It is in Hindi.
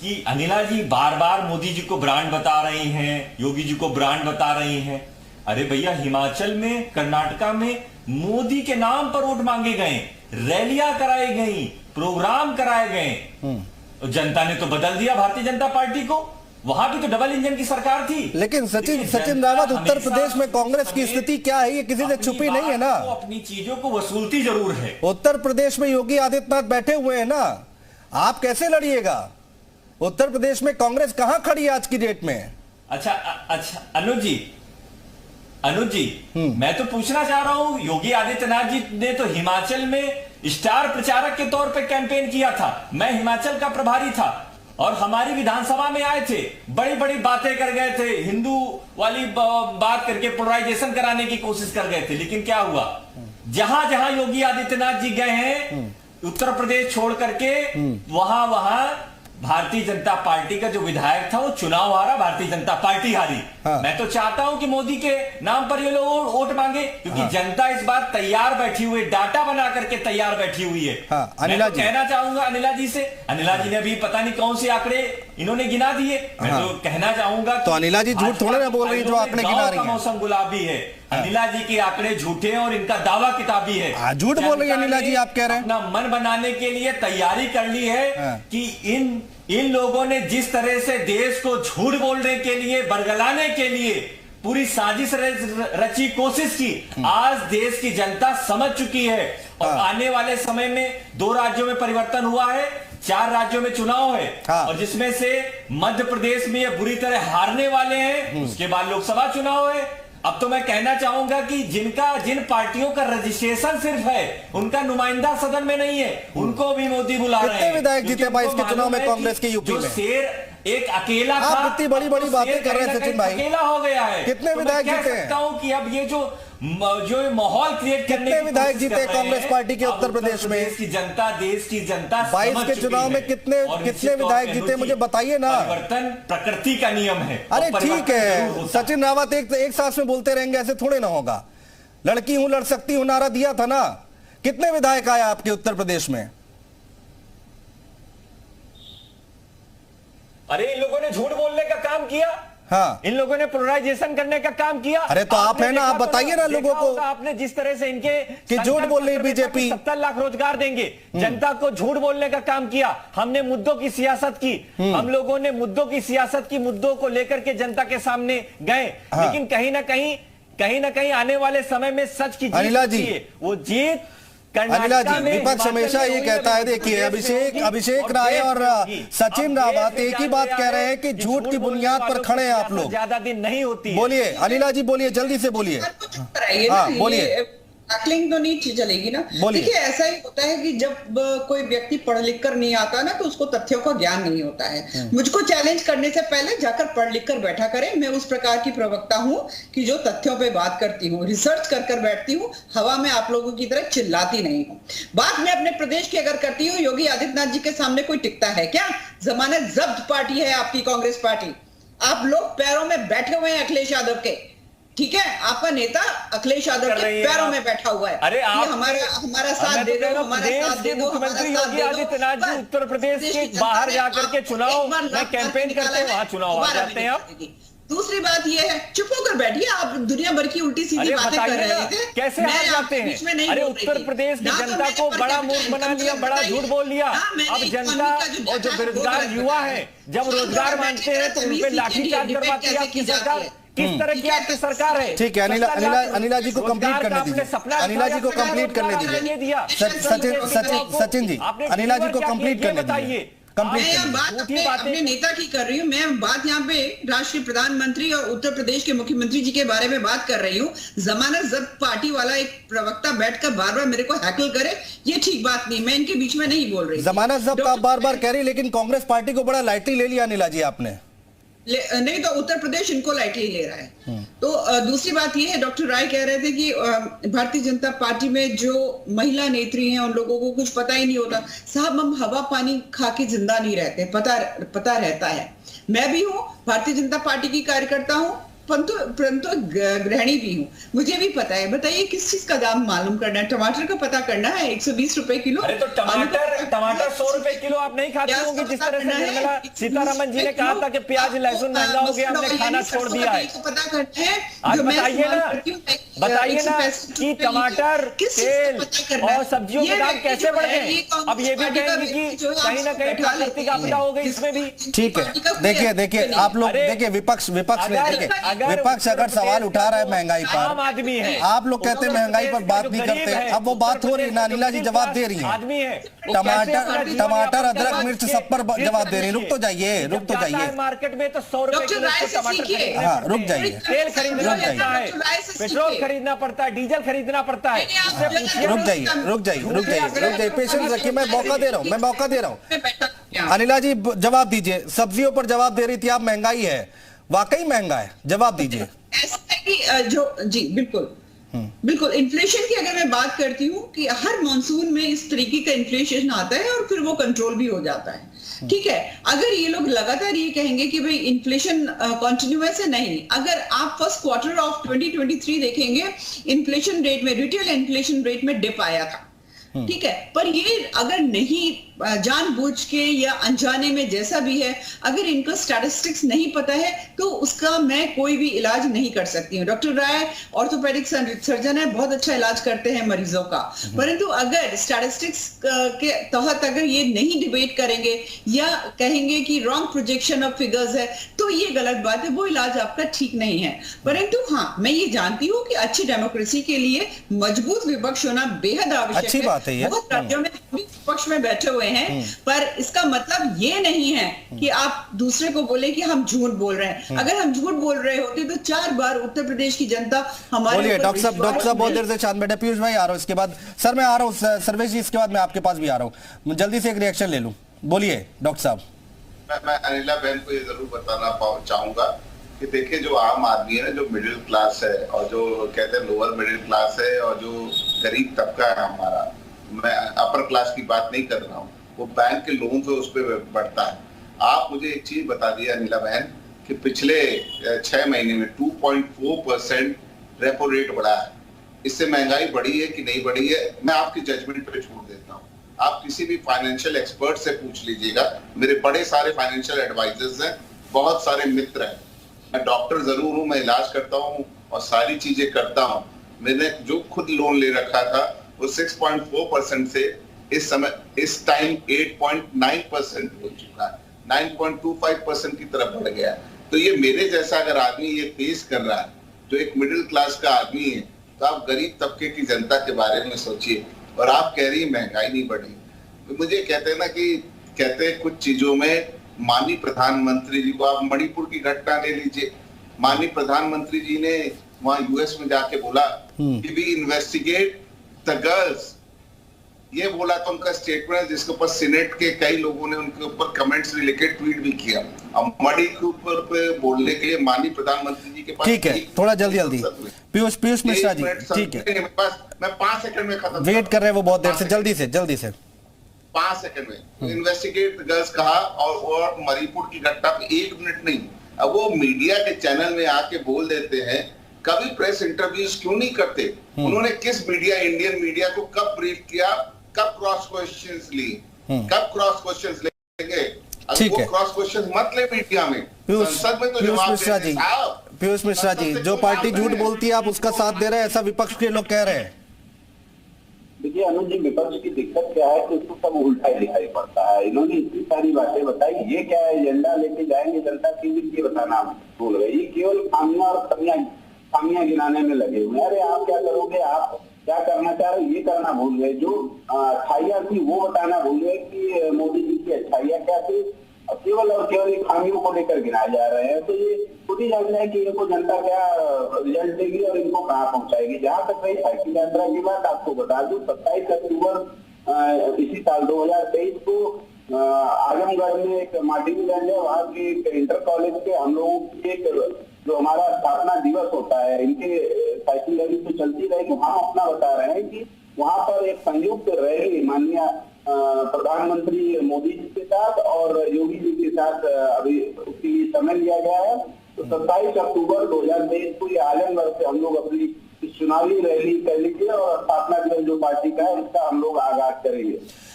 कि अनिला जी बार बार मोदी जी को ब्रांड बता रही हैं, योगी जी को ब्रांड बता रही हैं। अरे भैया, हिमाचल में, कर्नाटका में मोदी के नाम पर वोट मांगे गए, रैलियां कराई गई, प्रोग्राम कराए गए। जनता ने तो बदल दिया भारतीय जनता पार्टी को। वहां भी तो डबल इंजन की सरकार थी। लेकिन सचिन रावत, उत्तर प्रदेश में कांग्रेस की स्थिति क्या है, ये किसी से छुपी नहीं है ना। अपनी चीजों को वसूलती जरूर है। उत्तर प्रदेश में योगी आदित्यनाथ बैठे हुए हैं ना, आप कैसे लड़िएगा? उत्तर प्रदेश में कांग्रेस कहां खड़ी है आज की डेट में? अच्छा, अनुज जी, मैं तो पूछना चाह रहा हूं, योगी आदित्यनाथ जी ने तो हिमाचल में स्टार प्रचारक के तौर पे कैंपेन किया था। मैं हिमाचल का प्रभारी था और हमारी विधानसभा में आए थे, बड़ी बड़ी बातें कर गए थे, हिंदू वाली बात करके पोलराइजेशन कराने की कोशिश कर गए थे। लेकिन क्या हुआ, जहां जहां योगी आदित्यनाथ जी गए हैं उत्तर प्रदेश छोड़ करके, वहां वहां भारतीय जनता पार्टी का जो विधायक था वो चुनाव हारा, भारतीय जनता पार्टी हारी। हाँ। मैं तो चाहता हूं कि मोदी के नाम पर ये लोग वोट मांगे, क्योंकि हाँ। जनता इस बार तैयार बैठी हुई, डाटा बना करके तैयार बैठी हुई है। हाँ। मैं तो कहना चाहूंगा अनिला जी से, अनिला जी ने अभी पता नहीं कौन से आंकड़े इन्होंने गिना दिए। मैं तो कहना चाहूंगा तो अनिला जी झूठ थोड़े ना बोल रही है जो आंकड़े गिना रही है। मौसम गुलाबी है, अनिला जी के आंकड़े झूठे हैं और इनका दावा किताबी है। झूठ बोल रही है अनिला जी, आप कह रहे हैं। अपना मन बनाने के लिए तैयारी कर ली है कि इन लोगों ने जिस तरह से देश को झूठ बोलने के लिए, बरगलाने के लिए पूरी साजिश रची, कोशिश की, आज देश की जनता समझ चुकी है। और आने वाले समय में 2 राज्यों में परिवर्तन हुआ है, 4 राज्यों में चुनाव है, और जिसमें से मध्य प्रदेश में ये बुरी तरह हारने वाले हैं। उसके बाद लोकसभा चुनाव है। अब तो मैं कहना चाहूंगा कि जिन पार्टियों का रजिस्ट्रेशन सिर्फ है, उनका नुमाइंदा सदन में नहीं है, उनको भी मोदी बुला रहे हैं। कितने विधायक जीते 22 के चुनाव में कांग्रेस के यूपी में? शेर एक अकेला था। आप इतनी बड़ी बड़ी बातें कर रहे हैं सचिन भाई, अकेला हो गया है। कितने विधायक जीते हैं? कि अब ये जो माहौल क्रिएट करने, कितने विधायक जीते कांग्रेस पार्टी के उत्तर प्रदेश में? देश की जनता 22 के चुनाव में कितने विधायक जीते, मुझे बताइए ना। परिवर्तन प्रकृति का नियम है। अरे ठीक है सचिन रावत, एक सांस में बोलते रहेंगे, ऐसे थोड़े ना होगा। लड़की हूं लड़ सकती हूं नारा दिया था ना। कितने विधायक आए आपके उत्तर प्रदेश में? अरे इन लोगों ने झूठ बोलने का काम किया। हाँ। इन लोगों ने पोलराइजेशन करने का काम किया। अरे तो आप है ना, आप बताइए ना लोगों को। आपने जिस तरह से इनके कि झूठ बोल रही बीजेपी, 70 लाख रोजगार देंगे, जनता को झूठ बोलने का काम किया। हमने मुद्दों की सियासत की, हम लोगों ने मुद्दों की सियासत की, मुद्दों को लेकर के जनता के सामने गए। लेकिन कहीं ना कहीं आने वाले समय में सच की जीत, वो जीत अनिला जी, विपक्ष हमेशा ये कहता है, देखिए अभिषेक राय और सचिन रावत एक ही बात कह रहे हैं कि झूठ की बुनियाद पर खड़े हैं आप लोग। ज्यादा दिन नहीं होती। बोलिए अनिला जी, बोलिए, जल्दी से बोलिए। हाँ, बोलिए। टैकलिंग तो नहीं चलेगी ना। देखिए, ऐसा ही होता है कि जब कोई व्यक्ति पढ़ लिख कर नहीं आता ना, तो उसको तथ्यों का ज्ञान नहीं होता है। मुझको चैलेंज करने से पहले जाकर पढ़ लिख कर बैठा करें। मैं उस प्रकार की प्रवक्ता हूं कि जो तथ्यों पे बात करती हूँ, रिसर्च कर बैठती हूँ, हवा में आप लोगों की तरह चिल्लाती नहीं हूँ। बात मैं अपने प्रदेश की अगर करती हूँ, योगी आदित्यनाथ जी के सामने कोई टिकता है क्या? जमानत जब्त पार्टी है आपकी कांग्रेस पार्टी। आप लोग पैरों में बैठे हुए हैं अखिलेश यादव के, ठीक है? आपका नेता अखिलेश यादव के पैरों में बैठा हुआ है। अरे आप हमारा साथ दे दो, हमारा साथ दे दो। मुख्यमंत्री योगी आदित्यनाथ जी उत्तर प्रदेश के बाहर जाकर के चुनाव में कैंपेन करते हैं, वहां चुनाव आ जाते हैं आप। दूसरी बात ये है, चुप होकर बैठिए। आप दुनिया भर की उल्टी सीधी बातें कर रहे थे, कैसे हार जाते हैं? अरे उत्तर प्रदेश की जनता को बड़ा मूर्ख बना लिया, बड़ा झूठ बोल लिया। अब जनता और जो बेरोजगार युवा है, जब रोजगार मांगते हैं तो उन पे लाठीचार्ज करवाती है आपकी सरकार। किस तरह की आपकी सरकार है? ठीक है, अनिला जी को कंप्लीट करने दीजिए। अनिला जी को कंप्लीट करने दीजिए। सचिन जी, अनिला जी को कंप्लीट करने दीजिए। मैं बात अपने नेता की कर रही हूँ। मैं बात यहाँ पे राष्ट्रीय प्रधानमंत्री और उत्तर प्रदेश के मुख्यमंत्री जी के बारे में बात कर रही हूँ। जमानत जब्त पार्टी वाला एक प्रवक्ता बैठकर बार बार मेरे को हैकल करे, ये ठीक बात नहीं। मैं इनके बीच में नहीं बोल रही। जमानत जब्त आप बार बार कह रही, लेकिन कांग्रेस पार्टी को बड़ा लाइटली ले लिया अनिला जी आपने। नहीं तो उत्तर प्रदेश इनको लाइटली ले रहा है। तो दूसरी बात ये है, डॉक्टर राय कह रहे थे कि भारतीय जनता पार्टी में जो महिला नेत्री हैं उन लोगों को कुछ पता ही नहीं होता। साहब, हम हवा पानी खा के जिंदा नहीं रहते, पता रहता है। मैं भी हूँ, भारतीय जनता पार्टी की कार्यकर्ता हूँ, परंतु गृहिणी भी हूँ, मुझे भी पता है। बताइए किस चीज का दाम मालूम करना है? टमाटर का पता करना है 120 रुपए किलो। अरे तो टमाटर 100 रुपए किलो आप नहीं खाते होंगे, जिस तरह से निर्मला सीतारमण जी ने कहा था कि प्याज लहसुन महंगा हो गया, हमने खाना छोड़ दिया है। पता करना है। आज बताइए ना कि टमाटर, तेल और सब्जियों के दाम कैसे बढ़ गए। अब ये भी कहेंगे कि कहीं ना कहीं प्राकृतिक आपदा हो गई इसमें भी। ठीक है, देखिए आप लोग देखिए, विपक्ष अगर सवाल उठा रहा है महंगाई पर, आम आदमी है, आप लोग कहते हैं महंगाई पर बात नहीं करते। अब वो बात हो रही है, अनिला जी जवाब दे रही है। आदमी है, टमाटर अदरक मिर्च सब पर जवाब दे रही है। रुक तो जाइए मार्केट में तो 100 रुपए किलो टमाटर, हाँ रुक जाइए, तेल खरीदना पड़ता है, पेट्रोल खरीदना पड़ता है, डीजल खरीदना पड़ता है। रुक जाइए, पेशेंस रखिए, मैं मौका दे रहा हूँ। अनिला जी जवाब दीजिए, सब्जियों पर जवाब दे रही थी आप, महंगाई है, वाकई महंगा है, जवाब दीजिए। ऐसा है कि जी बिल्कुल इन्फ्लेशन की अगर मैं बात करती हूँ कि हर मॉनसून में इस तरीके का इन्फ्लेशन आता है और फिर वो कंट्रोल भी हो जाता है। ठीक है, अगर ये लोग लगातार ये कहेंगे कि भाई इन्फ्लेशन कॉन्टिन्यूअस है, नहीं, अगर आप फर्स्ट क्वार्टर ऑफ 2023 देखेंगे, इन्फ्लेशन रेट में, रिटेल इन्फ्लेशन रेट में डिप आया था। ठीक है, पर ये अगर नहीं जानबूझ के या अनजाने में जैसा भी है, अगर इनको स्टैटिस्टिक्स नहीं पता है तो उसका मैं कोई भी इलाज नहीं कर सकती हूँ। डॉक्टर राय ऑर्थोपेडिक सर्जन है, बहुत अच्छा इलाज करते हैं मरीजों का, परंतु अगर स्टैटिस्टिक्स के तहत अगर ये नहीं डिबेट करेंगे या कहेंगे कि रॉन्ग प्रोजेक्शन ऑफ फिगर्स है, तो ये गलत बात है, वो इलाज आपका ठीक नहीं है। परंतु हाँ, मैं ये जानती हूँ कि अच्छी डेमोक्रेसी के लिए मजबूत विपक्ष होना बेहद आवश्यक है। बहुत राज्यों में विपक्ष में बैठे हुए हैं, पर इसका मतलब ये नहीं है कि आप दूसरे को बोले कि हम झूठ बोल रहे हैं। अगर हम झूठ बोल रहे होते तो 4 बार उत्तर प्रदेश की जनता हमारे बोलिए। डॉक्टर साहब बहुत देर से शांत बैठे, पीयूष भाई आ रहा हूँ, इसके बाद सर मैं आ रहा हूँ, सर्वेश जी इसके बाद मैं आपके पास भी आ रहा हूँ, जल्दी से एक रिएक्शन ले लूं। बोलिए डॉक्टर साहब। मैं अनिला बहन को ये जरूर बताना चाहूंगा कि देखिए, जो आम आदमी है ना, जो मिडिल क्लास है और जो कहते हैं लोअर मिडिल क्लास है और जो गरीब तबका है हमारा, मैं अपर क्लास की बात नहीं कर रहा हूँ, वो बैंक के लोन से उस पर बढ़ता है। आप मुझे एक चीज बता दिया अनिला बहन कि पिछले 6 महीने में 2.4% रेपो रेट बढ़ा है। इससे महंगाई बढ़ी है कि नहीं बढ़ी है, मैं आपकी जजमेंट पे छोड़ देता हूँ। आप किसी भी फाइनेंशियल एक्सपर्ट से पूछ लीजिएगा, मेरे बड़े सारे फाइनेंशियल एडवाइजर्स हैं, बहुत सारे मित्र हैं। मैं डॉक्टर जरूर हूँ, मैं इलाज करता हूँ और सारी चीजें करता हूँ। मैंने जो खुद लोन ले रखा था वो 6.4% से इस टाइम 8.9% हो चुका है, 9.25% की तरफ बढ़ गया। तो ये मेरे जैसा अगर आदमी ये फेस कर रहा है, जो एक मिडिल क्लास का आदमी है, तो आप गरीब तबके की जनता के बारे में सोचिए। और आप कह रही महंगाई नहीं बढ़ी, तो मुझे कहते हैं ना कि कहते हैं कुछ चीजों में माननीय प्रधानमंत्री जी को, आप मणिपुर की घटना ले लीजिए, माननीय प्रधानमंत्री जी ने वहां यूएस में जाके बोला कि वी इन्वेस्टिगेट द गर्ल्स, ये बोला तो उनका स्टेटमेंट, जिसके ऊपर सीनेट के कई लोगों ने उनके ऊपर कमेंट्स भी लिखे, ट्वीट भी किया। अब मणि के ऊपर पे बोलने के लिए माननीय प्रधानमंत्री जी के पास, ठीक है, थोड़ा जल्दी पीयूष मिश्रा जी, ठीक है, मैं 5 सेकंड में खत्म वेट कर रहे हैं, वो बहुत देर से, जल्दी से 5 सेकंड में इन्वेस्टिगेट गर्ल्स कहा और मणिपुर की घटना पे 1 मिनट नहीं, अब वो मीडिया के चैनल में आके बोल देते हैं। कभी प्रेस इंटरव्यूज क्यों नहीं करते? उन्होंने किस मीडिया, इंडियन मीडिया को कब ब्रीफ किया, कब क्रॉस क्वेश्चंस ली, कब क्रॉस क्वेश्चंस लेंगे? ठीक है, क्रॉस क्वेश्चन मत ले मीडिया में, संसद में तो जवाब देते हैं। पीयूष मिश्रा जी, जो पार्टी झूठ बोलती है आप उसका साथ दे रहे हैं, ऐसा विपक्ष के लोग कह रहे हैं। देखिए अनुज जी, विपक्ष की दिक्कत क्या है कि उसको सब उल्टा ही दिखाई पड़ता है। इन्होंने इतनी सारी बातें बताई, ये क्या है एजेंडा लेके जाएंगे जनता की, ये बताना भूल गए। ये केवल खामियां और खामियां गिनाने में लगे हुए। अरे आप क्या करोगे, आप क्या करना चाह रहे, ये करना भूल गए। जो अच्छाइयां थी वो बताना भूल गए कि मोदी जी की अच्छाइयां क्या थी, केवल और केवल खामियों को लेकर गिनाए जा रहे हैं। तो ये खुद ही जानना है कि इनको जनता क्या रिजल्ट देगी और इनको कहाँ पहुंचाएगी। जहां तक रही साइकिल यात्रा की बात, आपको बता दूं 27 अक्टूबर इसी साल 2023 को आजमगढ़ में एक मार्टिनगंज है, वहाँ के एक इंटर कॉलेज के हम लोगों की एक जो हमारा स्थापना दिवस होता है, इनके साइकिल रैली तो चलती रहेगी। वहाँ अपना बता रहे हैं कि वहाँ पर एक संयुक्त रैली माननीय प्रधानमंत्री मोदी जी के साथ और योगी जी के साथ अभी उसके लिए समय लिया गया है। तो 27 अक्टूबर 2023 को ये आजमगढ़ से हम लोग अपनी चुनावी रैली करेंगे और स्थापना दिवस जो पार्टी का है इसका हम लोग आगाज करेंगे।